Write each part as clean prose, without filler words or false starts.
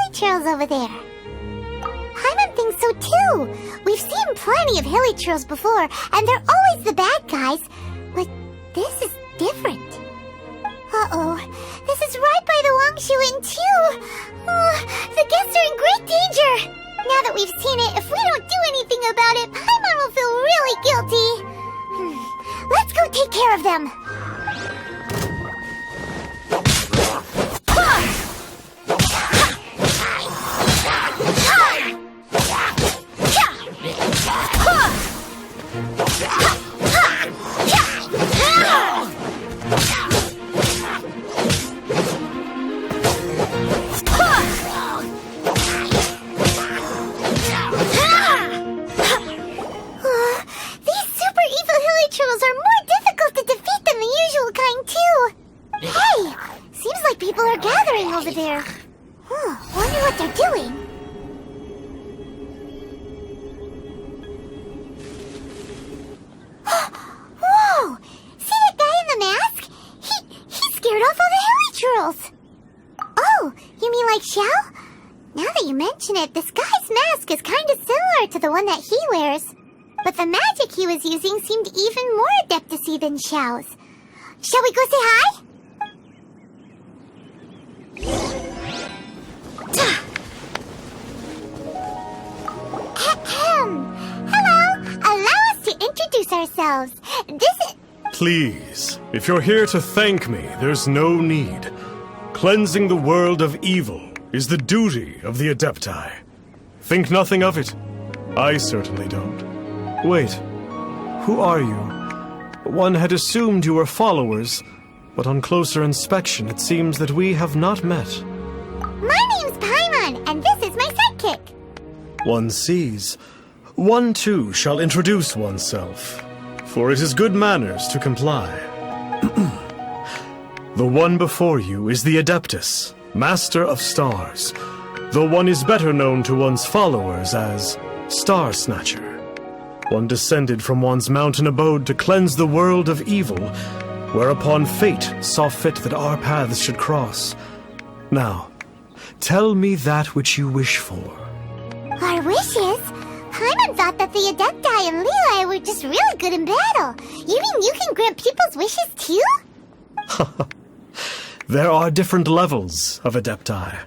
Hilichurls over there. Paimon thinks so too. We've seen plenty of Hilichurls before, and they're always the bad guys. But this is different. Uh-oh. This is right by the Wangshu Inn too. The guests are in great danger. Now that we've seen it, if we don't do anything about it, Paimon will feel really guilty. Let's go take care of them. Over there. Wonder what they're doing. Whoa! See that guy in the mask? He scared off all the Hilichurls. Oh, you mean like Xiao? Now that you mention it, this guy's mask is kind of similar to the one that he wears. But the magic he was using seemed even more Adepti than Xiao's. Shall we go say hi? Hello! Allow us to introduce ourselves. This is... Please, if you're here to thank me, there's no need. Cleansing the world of evil is the duty of the Adepti. Think nothing of it. I certainly don't. Wait, who are you? One had assumed you were followers, but on closer inspection it seems that we have not met. My name's Paimon, and this is my sidekick. One sees. One too shall introduce oneself, for it is good manners to comply. The one before you is the Adeptus, Master of Stars, though one is better known to one's followers as Starsnatcher. One descended from one's mountain abode to cleanse the world of evil, whereupon fate saw fit that our paths should cross. Now, tell me that which you wish for. Our wishes? Paimon thought that the Adepti and Lili were just really good in battle. You mean you can grant people's wishes too? There are different levels of Adepti.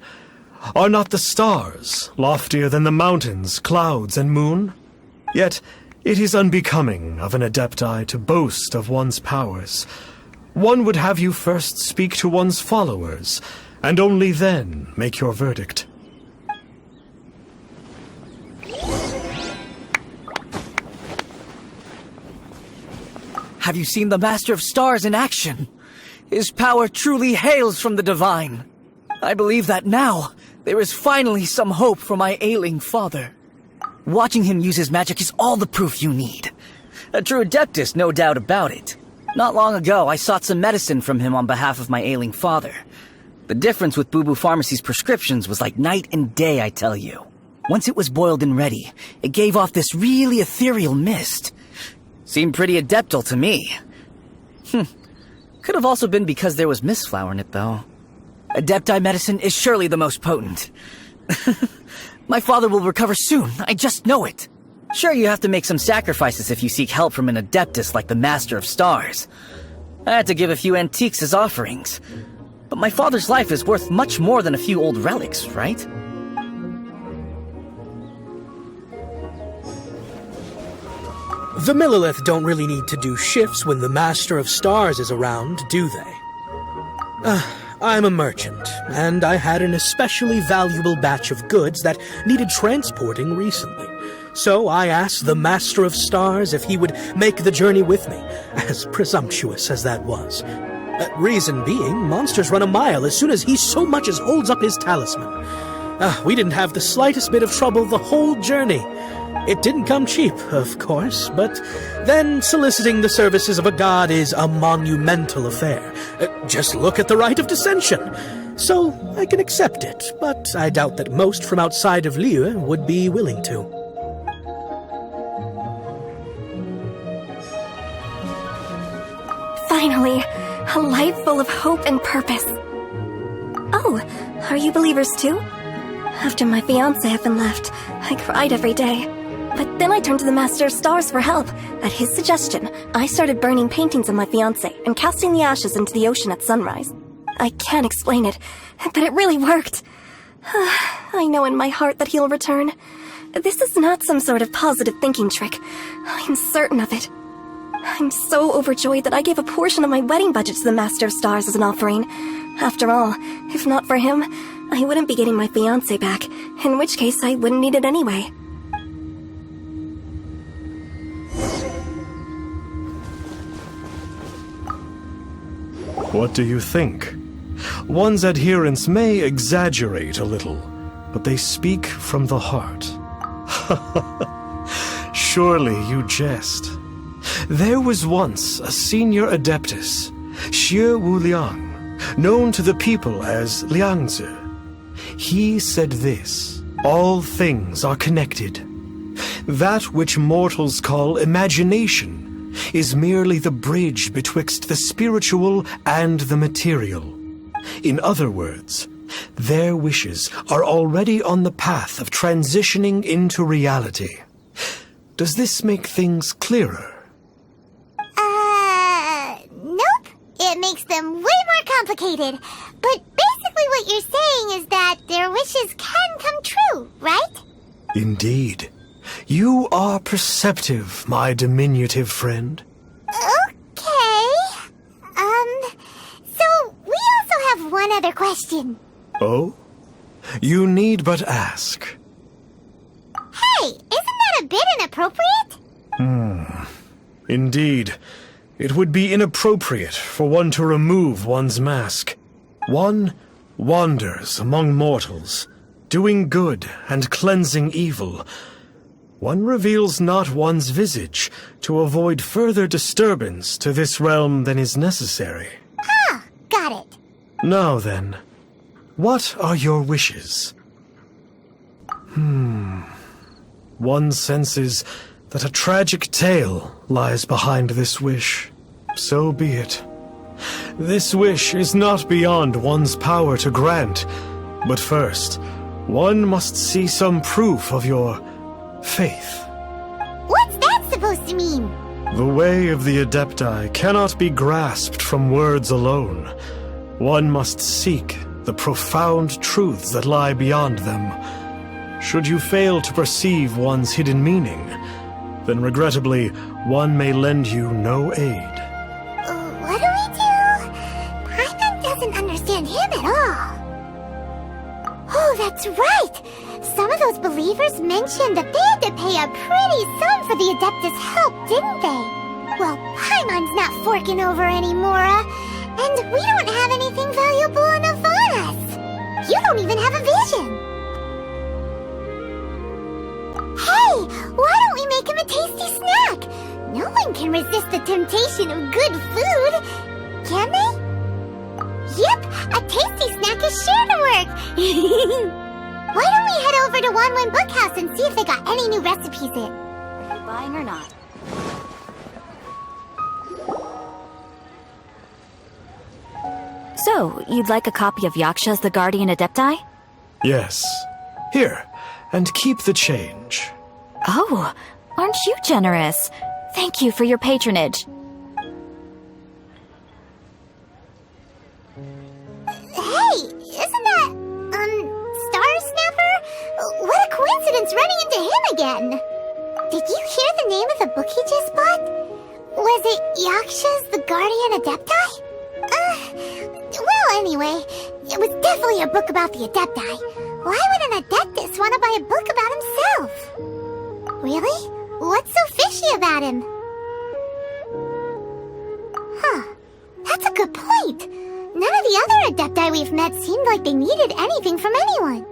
Are not the stars loftier than the mountains, clouds, and moon? Yet, it is unbecoming of an Adepti to boast of one's powers. One would have you first speak to one's followers, and only then make your verdict. Have you seen the Master of Stars in action? His power truly hails from the divine. I believe that now, there is finally some hope for my ailing father. Watching him use his magic is all the proof you need. A true Adeptus, no doubt about it. Not long ago, I sought some medicine from him on behalf of my ailing father. The difference with Boo Boo Pharmacy's prescriptions was like night and day, I tell you. Once it was boiled and ready, it gave off this really ethereal mist. Seemed pretty adeptal to me. Could have also been because there was mistflower in it, though. Adepti medicine is surely the most potent. My father will recover soon, I just know it. Sure, you have to make some sacrifices if you seek help from an Adeptus like the Master of Stars. I had to give a few antiques as offerings. But my father's life is worth much more than a few old relics, right? The Millilith don't really need to do shifts when the Master of Stars is around, do they? I'm a merchant, and I had an especially valuable batch of goods that needed transporting recently. So I asked the Master of Stars if he would make the journey with me, as presumptuous as that was. Reason being, monsters run a mile as soon as he so much as holds up his talisman. We didn't have the slightest bit of trouble the whole journey. It didn't come cheap, of course, but then soliciting the services of a god is a monumental affair. Just look at the rite of dissension. So I can accept it, but I doubt that most from outside of Liyue would be willing to. Finally, a life full of hope and purpose. Oh, are you believers too? After my fiancé had been left, I cried every day. But then I turned to the Master of Stars for help. At his suggestion, I started burning paintings of my fiancé and casting the ashes into the ocean at sunrise. I can't explain it, but it really worked. I know in my heart that he'll return. This is not some sort of positive thinking trick. I'm certain of it. I'm so overjoyed that I gave a portion of my wedding budget to the Master of Stars as an offering. After all, if not for him, I wouldn't be getting my fiancé back, in which case I wouldn't need it anyway. What do you think? One's adherents may exaggerate a little, but they speak from the heart. Surely you jest. There was once a senior adeptus, Xie Wuliang, known to the people as Liangzi. He said this: all things are connected. That which mortals call imagination is merely the bridge betwixt the spiritual and the material. In other words, their wishes are already on the path of transitioning into reality. Does this make things clearer? Nope. It makes them way more complicated. But basically what you're saying is that their wishes can come true, right? Indeed. You are perceptive, my diminutive friend. Okay. So we also have one other question. Oh? You need but ask. Hey, isn't that a bit inappropriate? Indeed. It would be inappropriate for one to remove one's mask. One wanders among mortals, doing good and cleansing evil. One reveals not one's visage to avoid further disturbance to this realm than is necessary. Ah, got it. Now then, what are your wishes? One senses that a tragic tale lies behind this wish. So be it. This wish is not beyond one's power to grant, but first, one must see some proof of your faith. What's that supposed to mean? The way of the Adepti cannot be grasped from words alone. One must seek the profound truths that lie beyond them. Should you fail to perceive one's hidden meaning, then regrettably, one may lend you no aid. What do we do? Paimon doesn't understand him at all. Oh, that's right! Some of those believers mentioned that they had to pay a pretty sum for the Adeptus' help, didn't they? Well, Paimon's not forking over anymore, and we don't have anything valuable enough on us. You don't even have a vision. Hey, why don't we make him a tasty snack? No one can resist the temptation of good food, can they? Yep, a tasty snack is sure to work. Why don't we head over to Wanwen Bookhouse and see if they got any new recipes in? Are you buying or not? So, you'd like a copy of Yakshas the Guardian Adepti? Yes. Here, and keep the change. Oh, aren't you generous? Thank you for your patronage. Hey, isn't that, Starsnatcher? What a coincidence running into him again. Did you hear the name of the book he just bought? Was it Yakshas the Guardian Adepti? Well, anyway, it was definitely a book about the Adepti. Why would an Adeptus want to buy a book about himself? Really? What's so fishy about him? Huh. That's a good point. None of the other Adepti we've met seemed like they needed anything from anyone.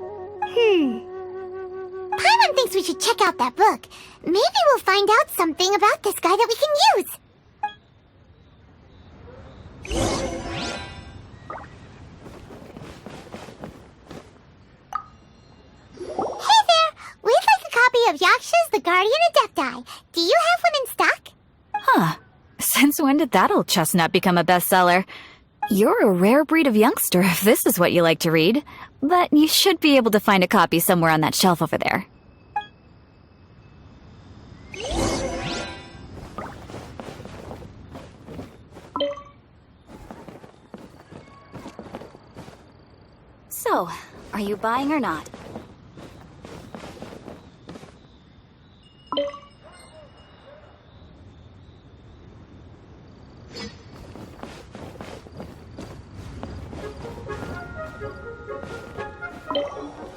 Paimon thinks we should check out that book. Maybe we'll find out something about this guy that we can use. Hey there! We'd like a copy of Yakshas the Guardian Adepti. Do you have one in stock? Huh. Since when did that old chestnut become a bestseller? You're a rare breed of youngster if this is what you like to read. But you should be able to find a copy somewhere on that shelf over there. So, are you buying or not?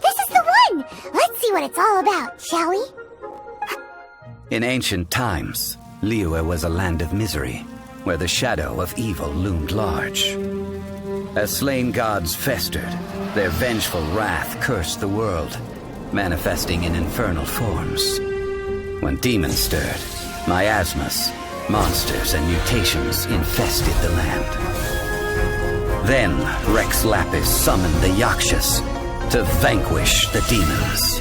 This is the one! Let's see what it's all about, shall we? In ancient times, Liyue was a land of misery, where the shadow of evil loomed large. As slain gods festered, their vengeful wrath cursed the world, manifesting in infernal forms. When demons stirred, miasmas, monsters, and mutations infested the land. Then Rex Lapis summoned the Yakshas to vanquish the demons.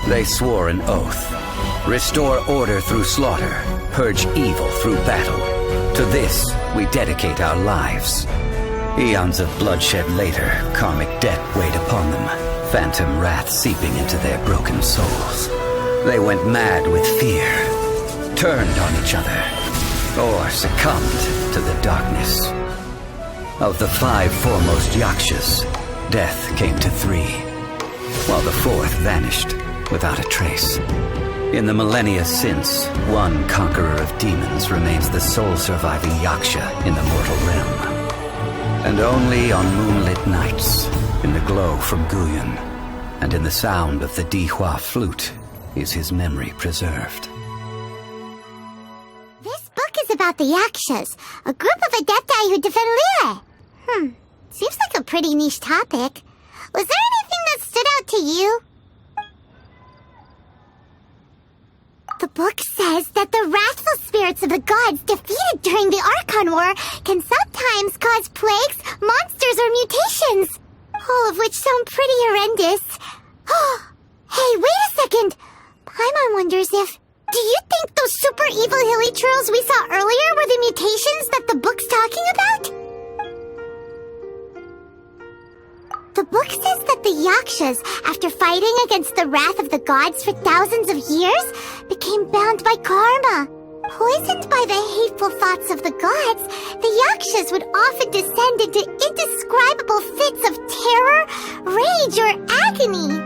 They swore an oath: restore order through slaughter, purge evil through battle. To this, we dedicate our lives. Eons of bloodshed later, karmic debt weighed upon them, phantom wrath seeping into their broken souls. They went mad with fear, turned on each other, or succumbed to the darkness. Of the 5 foremost Yakshas, death came to 3, while the 4th vanished without a trace. In the millennia since, one conqueror of demons remains the sole surviving Yaksha in the mortal realm. And only on moonlit nights, in the glow from Guyon, and in the sound of the Dihua flute, is his memory preserved. This book is about the Yakshas, a group of Adepti who defend Liyue. Seems like a pretty niche topic. Was there anything that stood out to you? The book says that the wrathful spirits of the gods defeated during the Archon War can sometimes cause plagues, monsters, or mutations. All of which sound pretty horrendous. Hey, wait a second. Paimon wonders if... Do you think those super evil Hilichurls we saw earlier were the mutations that the book's talking about? The book says that the Yakshas, after fighting against the wrath of the gods for thousands of years, became bound by karma. Poisoned by the hateful thoughts of the gods, the Yakshas would often descend into indescribable fits of terror, rage, or agony.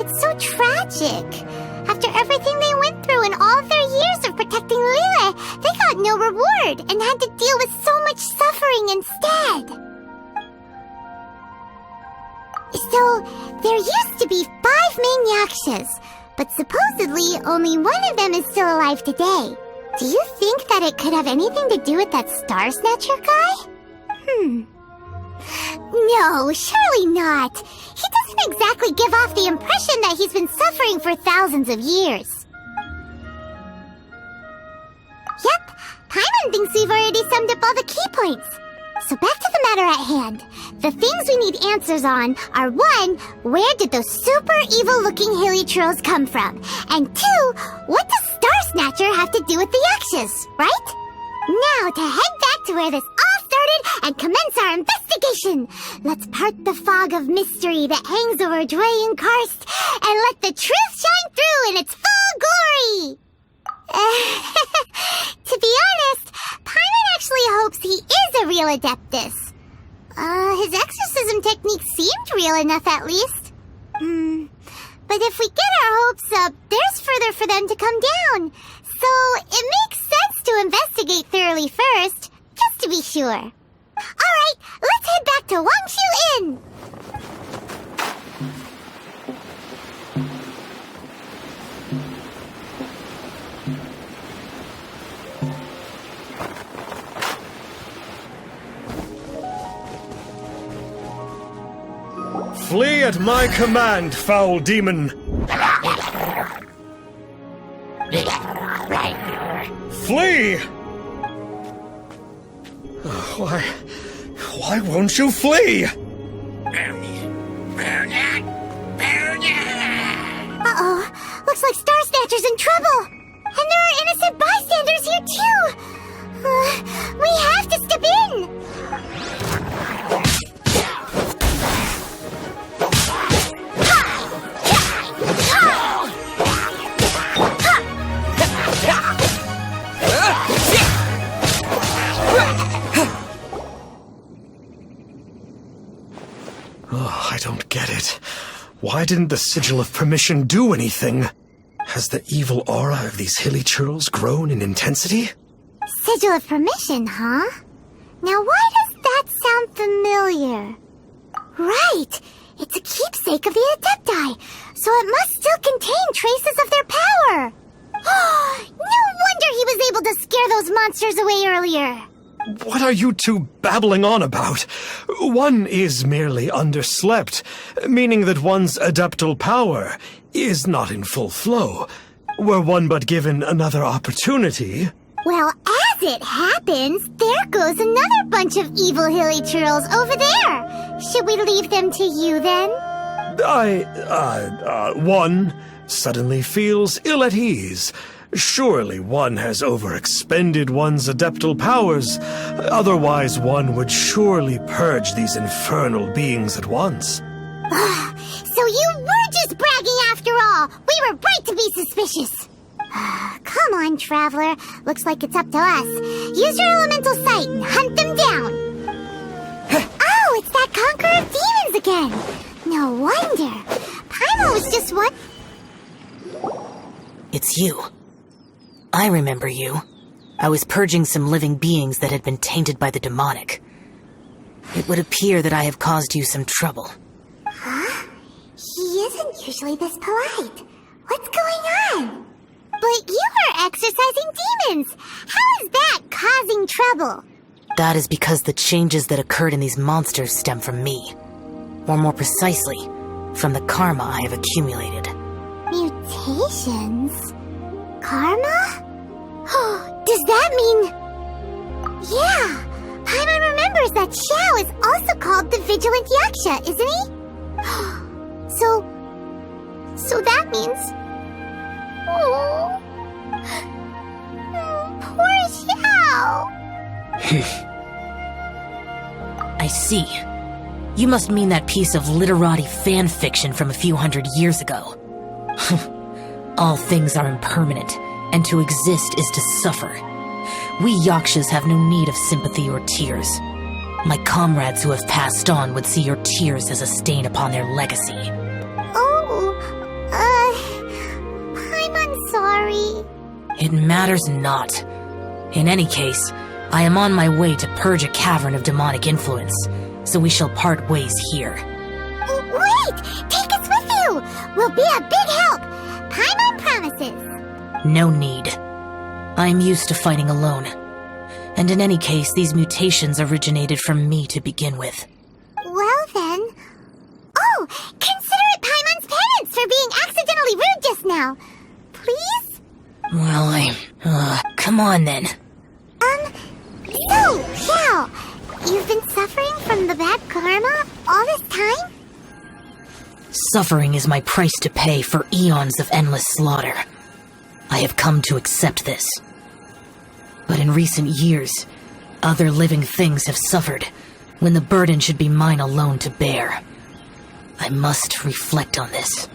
It's so tragic. After everything they went through and all their years of protecting Liyue, they got no reward and had to deal with so much suffering instead. So, there used to be 5 main Yakshas, but supposedly only one of them is still alive today. Do you think that it could have anything to do with that starsnatcher guy? No, surely not. He doesn't exactly give off the impression that he's been suffering for thousands of years. Yep, Paimon thinks we've already summed up all the key points. So back to the matter at hand. The things we need answers on are 1, where did those super evil-looking Hilichurls come from? And 2, what does Starsnatcher have to do with the Yakshas, right? Now to head back to where this all started and commence our investigation. Let's part the fog of mystery that hangs over Dwayne Karst and let the truth shine through in its full glory. To be honest, Paimon actually hopes he is a real Adeptus. His exorcism technique seemed real enough at least. But if we get our hopes up, there's further for them to come down. So it makes sense to investigate thoroughly first, just to be sure. Alright, let's head back to Wangshu Inn! Flee at my command, foul demon! Flee! Why won't you flee? Uh-oh, looks like Starsnatcher's in trouble! And there are innocent bystanders here too! We have to step in! Oh, I don't get it. Why didn't the Sigil of Permission do anything? Has the evil aura of these Hilichurls grown in intensity? Sigil of Permission, huh? Now why does that sound familiar? Right! It's a keepsake of the Adepti, so it must still contain traces of their power! No wonder he was able to scare those monsters away earlier! What are you two babbling on about? One is merely underslept, meaning that one's adeptal power is not in full flow. Were one but given another opportunity... Well, as it happens, there goes another bunch of evil Hilichurls over there! Should we leave them to you, then? One suddenly feels ill at ease. Surely one has overexpended one's adeptal powers. Otherwise, one would surely purge these infernal beings at once. So you were just bragging after all! We were right to be suspicious! Come on, Traveler. Looks like it's up to us. Use your elemental sight and hunt them down! Oh, it's that Conqueror of Demons again! No wonder. Paimon was just what... It's you. I remember you. I was purging some living beings that had been tainted by the demonic. It would appear that I have caused you some trouble. Huh? He isn't usually this polite. What's going on? But you are exorcising demons! How is that causing trouble? That is because the changes that occurred in these monsters stem from me. Or more precisely, from the karma I have accumulated. Mutations? Karma? Does that mean... Yeah! Paimon remembers that Xiao is also called the Vigilant Yaksha, isn't he? So that means... Oh... Poor Xiao! I see. You must mean that piece of literati fan fiction from a few hundred years ago. All things are impermanent, and to exist is to suffer. We Yakshas have no need of sympathy or tears. My comrades who have passed on would see your tears as a stain upon their legacy. I'm sorry. It matters not. In any case, I am on my way to purge a cavern of demonic influence, so we shall part ways here. Wait! Take us with you! We'll be a big help! Paimon promises! No need. I am used to fighting alone. And in any case, these mutations originated from me to begin with. Well then... Oh! Consider it Paimon's penance for being accidentally rude just now! Please? Well, come on then. So, Xiao, you've been suffering from the bad karma all this time? Suffering is my price to pay for eons of endless slaughter. I have come to accept this. But in recent years, other living things have suffered, when the burden should be mine alone to bear. I must reflect on this.